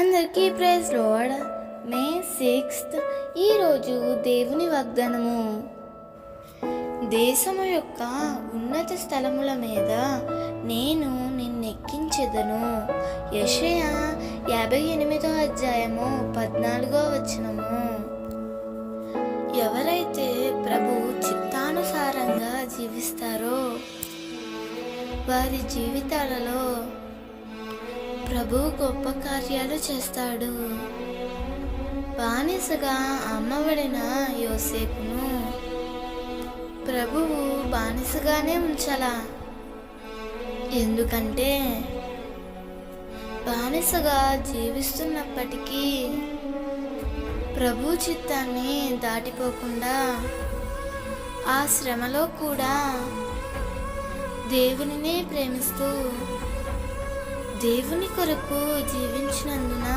అందరికీ praise lord. మే 6 ఈరోజు దేవుని వాగ్దానము. దేశము యొక్క ఉన్నత స్థలముల మీద నేను నిన్నెక్కించెదను. యెషయా 58వ అధ్యాయము 14వ వచనము. ఎవరైతే ప్రభు చిత్తానుసారంగా జీవిస్తారో వారి జీవితాలలో ప్రభు గొప్ప కార్యాలు చేస్తాడు. బానిసగా అమ్మబడిన యోసేపును ప్రభువు బానిసగానే ఉంచాలా? ఎందుకంటే బానిసగా జీవిస్తున్నప్పటికీ ప్రభు చిత్తాన్ని దాటిపోకుండా ఆ శ్రమలో కూడా దేవునినే ప్రేమిస్తూ దేవుని కొరకు జీవించినందున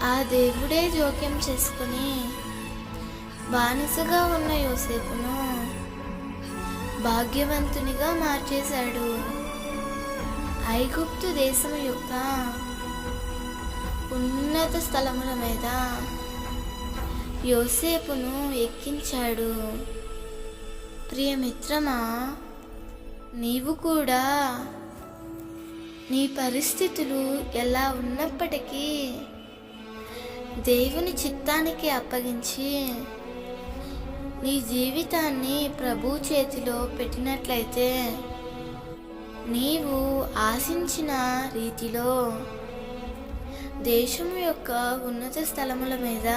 ఆ దేవుడే జోక్యం చేసుకుని బానిసగా ఉన్న యోసేపును భాగ్యవంతునిగా మార్చేశాడు. ఐగుప్తు దేశం యొక్క ఉన్నత స్థలముల మీద యోసేపును ఎక్కించాడు. ప్రియమిత్రమా, నీవు కూడా నీ పరిస్థితులు ఎలా ఉన్నప్పటికీ దేవుని చిత్తానికి అప్పగించి నీ జీవితాన్ని ప్రభు చేతిలో పెట్టినట్లయితే నీవు ఆశించిన రీతిలో దేశం యొక్క ఉన్నత స్థలముల మీద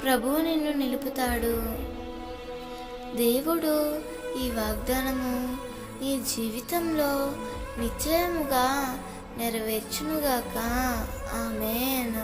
ప్రభు నిన్ను నిలుపుతాడు. దేవుడు ఈ వాగ్దానము నీ జీవితంలో నిశ్చయముగా నెరవేర్చునుగాక. ఆమేన్.